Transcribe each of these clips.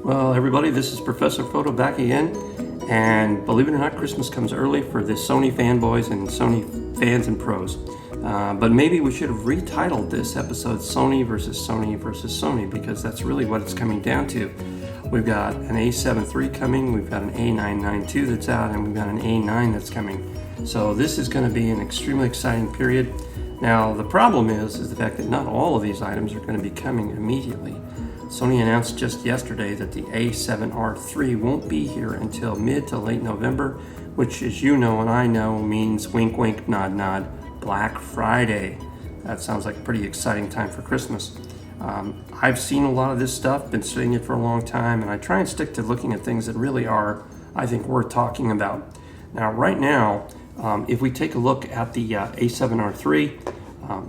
Well, everybody, this is Professor Foto back again, and believe it or not, Christmas comes early for the Sony fanboys and Sony fans and pros. But maybe we should have retitled this episode Sony versus Sony versus Sony, because that's really what it's coming down to. We've got an A7 III coming, we've got an A9 II that's out, and we've got an A9 that's coming. So this is going to be an extremely exciting period. Now, the problem is the fact that not all of these items are going to be coming immediately. Sony announced just yesterday that the A7R III won't be here until mid to late November, which, as you know and I know, means wink wink nod nod, Black Friday. That sounds like a pretty exciting time for Christmas. I've seen a lot of this stuff, been studying it for a long time, and I try and stick to looking at things that really are, I think, worth talking about. Now, right now, if we take a look at the A7R III,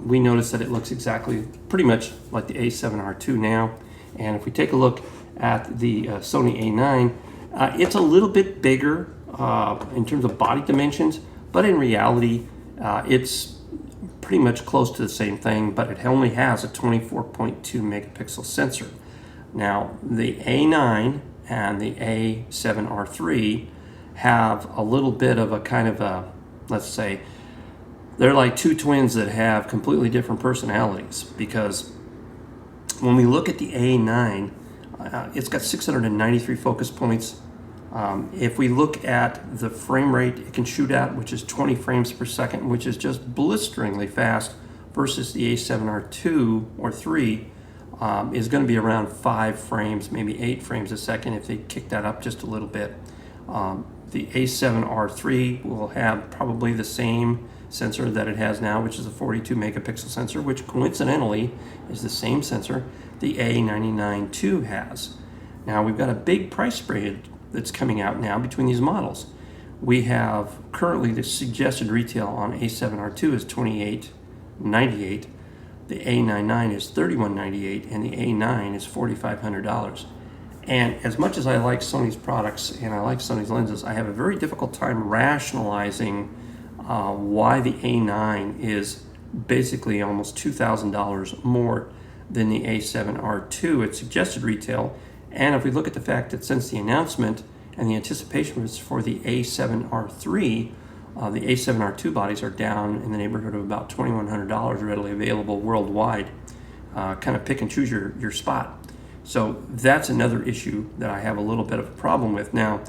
we notice that it looks exactly, pretty much like the A7R II now. And if we take a look at the Sony A9, it's a little bit bigger in terms of body dimensions, but in reality, it's pretty much close to the same thing, but it only has a 24.2 megapixel sensor. Now, the A9 and the A7R III have a little bit of a kind of a, let's say, they're like two twins that have completely different personalities, because when we look at the A9, it's got 693 focus points. If we look at the frame rate it can shoot at, which is 20 frames per second, which is just blisteringly fast, versus the A7R II or 3 is going to be around 5 frames, maybe 8 frames a second if they kick that up just a little bit. The A7R III will have probably the same sensor that it has now, which is a 42 megapixel sensor, which coincidentally is the same sensor the A99 II has. Now, we've got a big price spread that's coming out now between these models. We have currently the suggested retail on A7R II is $28.98, the A99 is $31.98, and the A9 is $4,500. And as much as I like Sony's products and I like Sony's lenses, I have a very difficult time rationalizing why the A9 is basically almost $2,000 more than the A7R II at suggested retail. And if we look at the fact that since the announcement and the anticipation was for the A7R III, the A7R II bodies are down in the neighborhood of about $2,100 readily available worldwide. Kind of pick and choose your spot. So that's another issue that I have a little bit of a problem with. Now,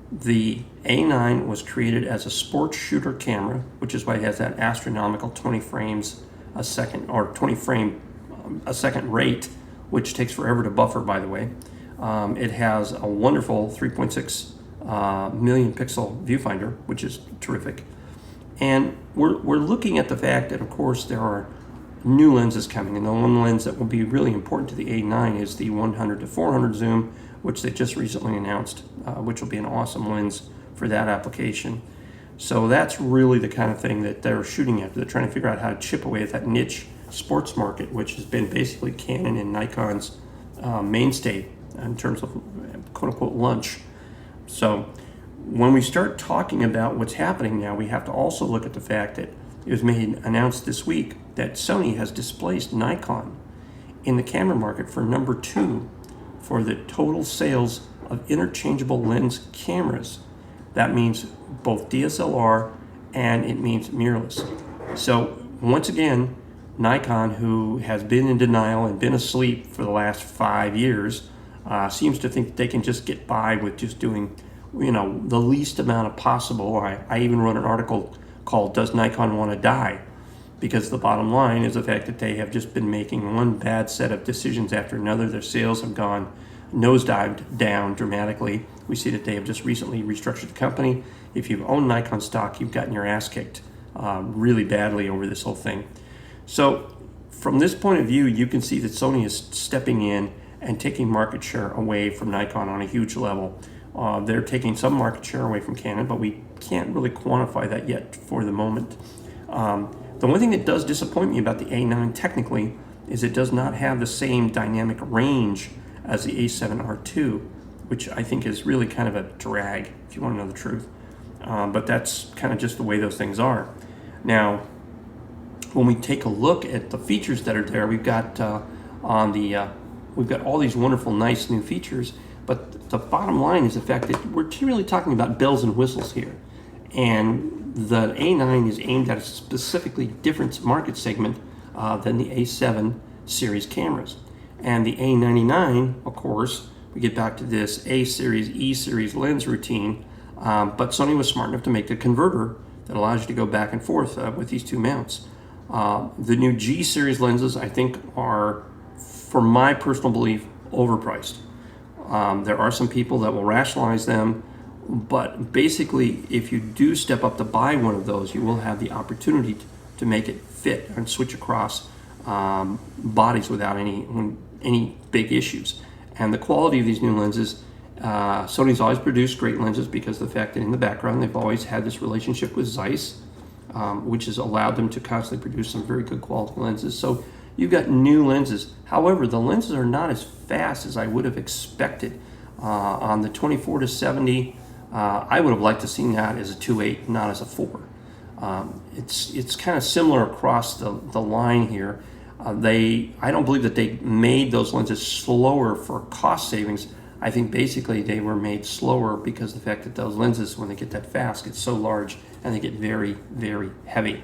the A9 was created as a sports shooter camera, which is why it has that astronomical 20 frames a second, or 20 frame a second rate, which takes forever to buffer, by the way. It has a wonderful 3.6 million pixel viewfinder, which is terrific. And we're looking at the fact that, of course, there are new lenses coming, and the one lens that will be really important to the A9 is the 100 to 400 zoom, which they just recently announced, which will be an awesome lens for that application. So that's really the kind of thing that they're shooting at. They're trying to figure out how to chip away at that niche sports market, which has been basically Canon and Nikon's mainstay in terms of quote-unquote lunch. So when we start talking about what's happening now, we have to also look at the fact that it was announced this week that Sony has displaced Nikon in the camera market for number 2 for the total sales of interchangeable lens cameras. That means both DSLR and it means mirrorless. So once again, Nikon, who has been in denial and been asleep for the last 5 years, seems to think that they can just get by with just doing, the least amount of possible. I even wrote an article called "Does Nikon Want to Die?" Because the bottom line is the fact that they have just been making one bad set of decisions after another. Their sales have gone nosedived down dramatically. We see that they have just recently restructured the company. If you've owned Nikon stock, you've gotten your ass kicked really badly over this whole thing. So from this point of view, you can see that Sony is stepping in and taking market share away from Nikon on a huge level. They're taking some market share away from Canon, but we can't really quantify that yet for the moment. The one thing that does disappoint me about the A9 technically is it does not have the same dynamic range as the A7R II, which I think is really kind of a drag, if you want to know the truth. But that's kind of just the way those things are. Now, when we take a look at the features that are there, we've got all these wonderful, nice new features, But the bottom line is the fact that we're really talking about bells and whistles here. And the A9 is aimed at a specifically different market segment than the A7 series cameras. And the A99, of course, we get back to this A series, E series lens routine, but Sony was smart enough to make the converter that allows you to go back and forth with these two mounts. The new G series lenses, I think, are, for my personal belief, overpriced. There are some people that will rationalize them, but basically, if you do step up to buy one of those, you will have the opportunity to make it fit and switch across bodies without any big issues. And the quality of these new lenses, Sony's always produced great lenses because of the fact that in the background they've always had this relationship with Zeiss, which has allowed them to constantly produce some very good quality lenses. So you've got new lenses. However, the lenses are not as fast as I would have expected. On the 24-70, I would have liked to see that as a 2.8, not as a 4. It's kind of similar across the line here. I don't believe that they made those lenses slower for cost savings. I think basically they were made slower because of the fact that those lenses, when they get that fast, get so large and they get very, very heavy.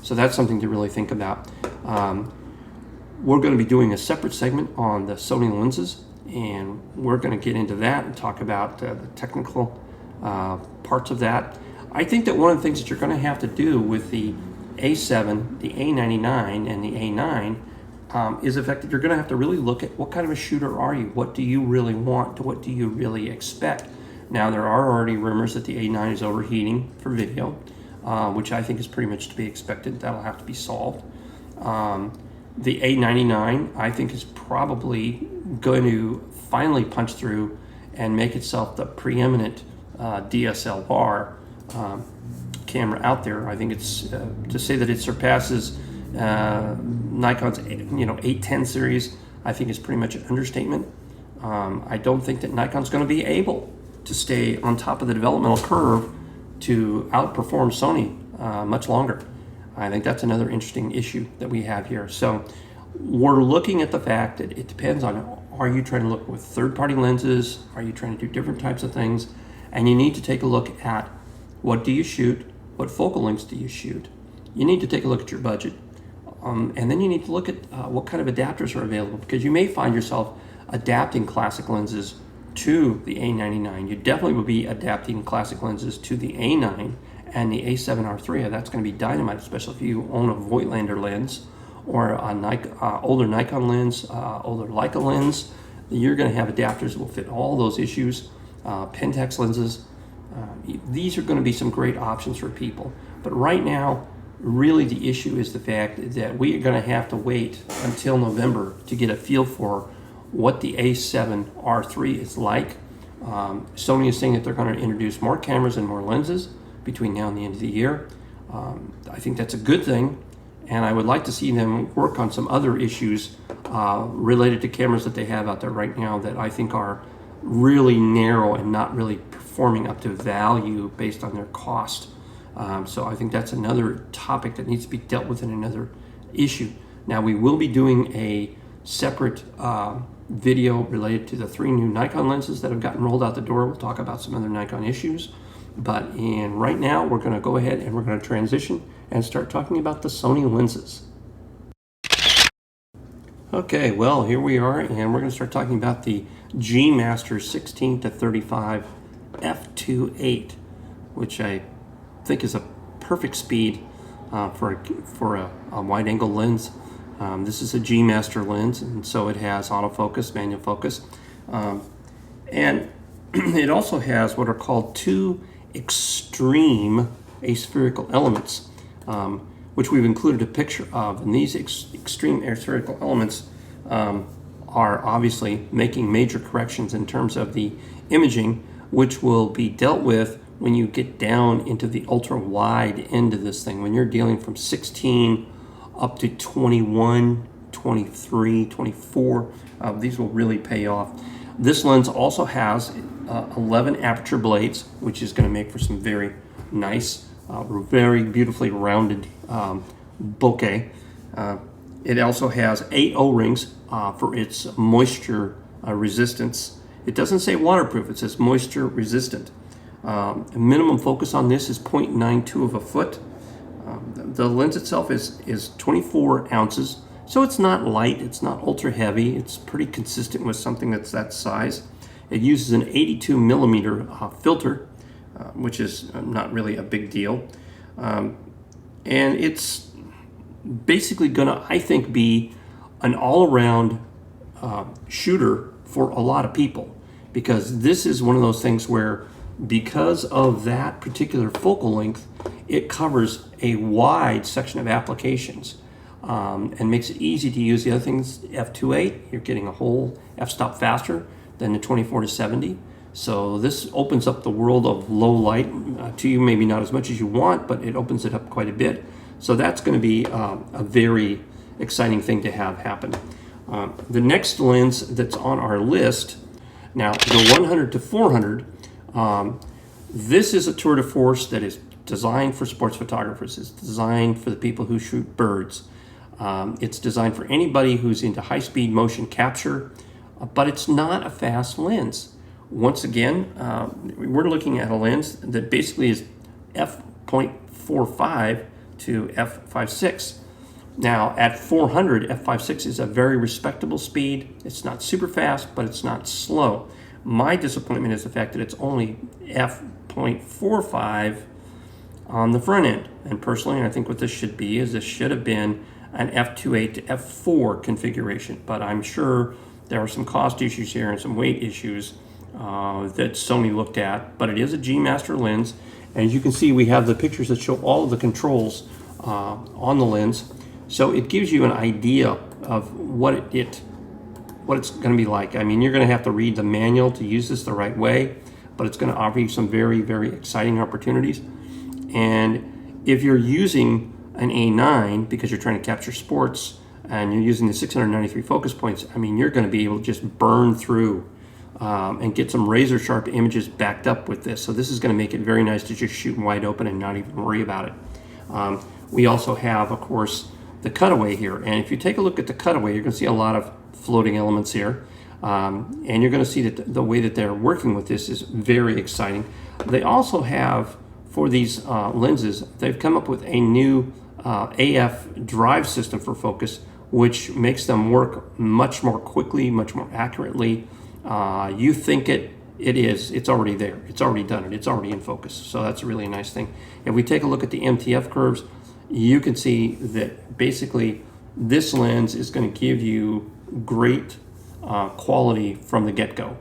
So that's something to really think about. We're going to be doing a separate segment on the Sony lenses, and we're going to get into that and talk about the technical parts of that. I think that one of the things that you're going to have to do with the A7, the A99, and the A9 is the fact that you're going to have to really look at what kind of a shooter are you? What do you really want? What do you really expect? Now, there are already rumors that the A9 is overheating for video, which I think is pretty much to be expected. That'll have to be solved. The A99, I think, is probably going to finally punch through and make itself the preeminent DSLR camera out there. I think it's to say that it surpasses Nikon's 810 series, I think is pretty much an understatement. I don't think that Nikon's going to be able to stay on top of the developmental curve to outperform Sony much longer. I think that's another interesting issue that we have here. So we're looking at the fact that it depends on, are you trying to look with third-party lenses? Are you trying to do different types of things? And you need to take a look at what do you shoot? What focal lengths do you shoot? You need to take a look at your budget. And then you need to look at what kind of adapters are available, because you may find yourself adapting classic lenses to the A99. You definitely will be adapting classic lenses to the A9 and the A7R3. That's going to be dynamite, especially if you own a Voigtlander lens or a older Nikon lens, older Leica lens. You're going to have adapters that will fit all those issues. Pentax lenses. These are going to be some great options for people. But right now, really the issue is the fact that we are going to have to wait until November to get a feel for what the A7R3 is like. Sony is saying that they're going to introduce more cameras and more lenses between now and the end of the year. I think that's a good thing, and I would like to see them work on some other issues related to cameras that they have out there right now that I think are really narrow and not really performing up to value based on their cost. So I think that's another topic that needs to be dealt with in another issue. Now, we will be doing a separate video related to the 3 new Nikon lenses that have gotten rolled out the door. We'll talk about some other Nikon issues. But right now, we're going to go ahead and we're going to transition and start talking about the Sony lenses. Okay, well, here we are, and we're going to start talking about the G Master 16-35 f2.8, which I think is a perfect speed for a wide-angle lens. This is a G Master lens, and so it has autofocus, manual focus, and it also has what are called 2 extreme aspherical elements, which we've included a picture of. And these extreme aspherical elements are obviously making major corrections in terms of the imaging, which will be dealt with when you get down into the ultra wide end of this thing, when you're dealing from 16 up to 21, 23, 24. These will really pay off. This lens also has 11 aperture blades, which is going to make for some very nice, very beautifully rounded bokeh. It also has 8 O-rings for its moisture resistance, It doesn't say waterproof, it says moisture resistant. Minimum focus on this is 0.92 of a foot. The lens itself is 24 ounces, so it's not light, it's not ultra heavy, it's pretty consistent with something that's that size. It uses an 82 millimeter filter, which is not really a big deal. And it's basically gonna, I think, be an all-around shooter for a lot of people, because this is one of those things where, because of that particular focal length, it covers a wide section of applications and makes it easy to use. The other things, f2.8, you're getting a whole f-stop faster than the 24-70. So this opens up the world of low light to you, maybe not as much as you want, but it opens it up quite a bit. So that's going to be a very exciting thing to have happen. The next lens that's on our list, now the 100 to 400, this is a tour de force that is designed for sports photographers. It's designed for the people who shoot birds. It's designed for anybody who's into high-speed motion capture, but it's not a fast lens. Once again, we're looking at a lens that basically is f.45 to f/5.6. Now at 400, f/5.6 is a very respectable speed. It's not super fast, but it's not slow. My disappointment is the fact that it's only f.45 on the front end. And personally, I think what this should be is this should have been an f2.8 to f4 configuration. But I'm sure there are some cost issues here and some weight issues that Sony looked at. But it is a G Master lens. And as you can see, we have the pictures that show all of the controls on the lens. So it gives you an idea of what it's going to be like. I mean, you're going to have to read the manual to use this the right way, but it's going to offer you some very, very exciting opportunities. And if you're using an A9 because you're trying to capture sports and you're using the 693 focus points, I mean, you're going to be able to just burn through and get some razor sharp images backed up with this. So this is going to make it very nice to just shoot wide open and not even worry about it. We also have, of course, the cutaway here. And if you take a look at the cutaway, you're going to see a lot of floating elements here. And you're going to see that the way that they're working with this is very exciting. They also have, for these lenses, they've come up with a new AF drive system for focus, which makes them work much more quickly, much more accurately. You think it's already there. It's already done it. It's already in focus. So that's a really nice thing. If we take a look at the Mtf curves, you can see that basically this lens is going to give you great quality from the get-go.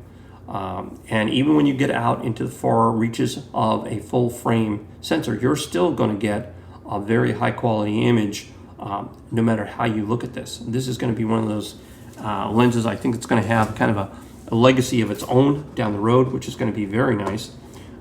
And even when you get out into the far reaches of a full frame sensor, you're still going to get a very high quality image no matter how you look at this. This is going to be one of those lenses, I think it's going to have kind of a legacy of its own down the road, which is going to be very nice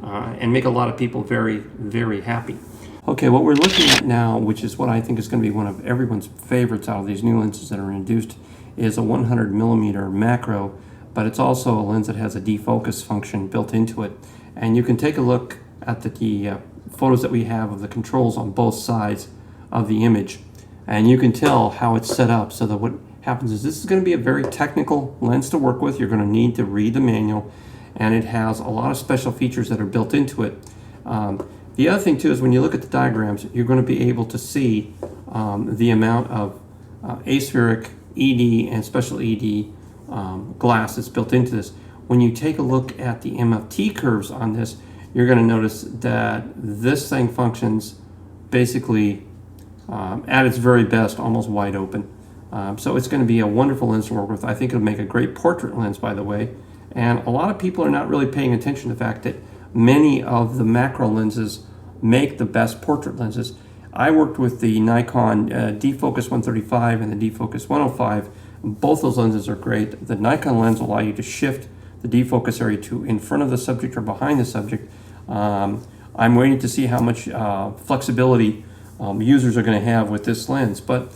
and make a lot of people very, very happy. Okay, what we're looking at now, which is what I think is going to be one of everyone's favorites out of these new lenses that are introduced, is a 100 millimeter macro, but it's also a lens that has a defocus function built into it. And you can take a look at the photos that we have of the controls on both sides of the image, and you can tell how it's set up so that what happens is this is going to be a very technical lens to work with. You're going to need to read the manual, and it has a lot of special features that are built into it. The other thing too is when you look at the diagrams, you're going to be able to see the amount of aspheric ED and special ED glass that's built into this. When you take a look at the Mtf curves on this, you're going to notice that this thing functions basically at its very best, almost wide open. So it's going to be a wonderful lens to work with. I think it'll make a great portrait lens, by the way. And a lot of people are not really paying attention to the fact that many of the macro lenses make the best portrait lenses. I worked with the Nikon defocus 135 and the defocus 105. Both those lenses are great. The Nikon lens will allow you to shift the defocus area to in front of the subject or behind the subject. I'm waiting to see how much flexibility users are going to have with this lens. But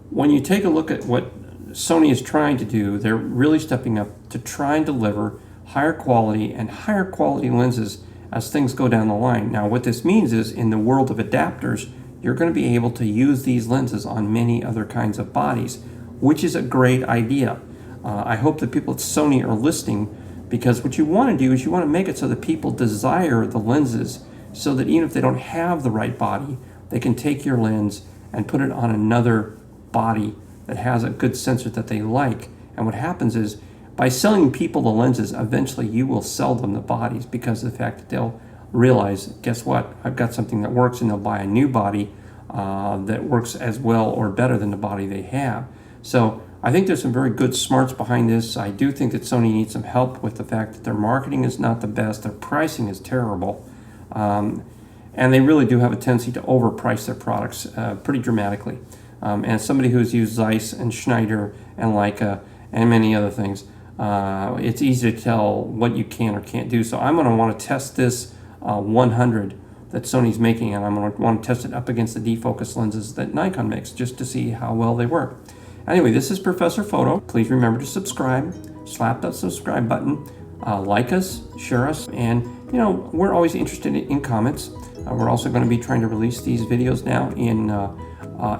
when you take a look at what Sony is trying to do, they're really stepping up to try and deliver higher quality lenses as things go down the line. Now what this means is in the world of adapters, you're going to be able to use these lenses on many other kinds of bodies, which is a great idea. I hope that people at Sony are listening because what you want to do is you want to make it so that people desire the lenses, so that even if they don't have the right body, they can take your lens and put it on another body that has a good sensor that they like. And what happens is, by selling people the lenses, eventually you will sell them the bodies, because of the fact that they'll realize, guess what, I've got something that works, and they'll buy a new body that works as well or better than the body they have. So I think there's some very good smarts behind this. I do think that Sony needs some help with the fact that their marketing is not the best, their pricing is terrible, and they really do have a tendency to overprice their products pretty dramatically. And as somebody who's used Zeiss and Schneider and Leica and many other things, it's easy to tell what you can or can't do. So I'm going to want to test this 100 that Sony's making, and I'm going to want to test it up against the defocus lenses that Nikon makes, just to see how well they work. Anyway, this is Professor Foto. Please remember to subscribe, slap that subscribe button, like us, share us, and we're always interested in comments. We're also going to be trying to release these videos now in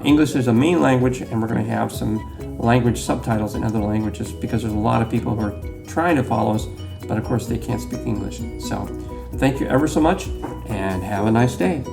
English as a main language, and we're going to have some language subtitles in other languages, because there's a lot of people who are trying to follow us, but of course they can't speak English. So thank you ever so much, and have a nice day.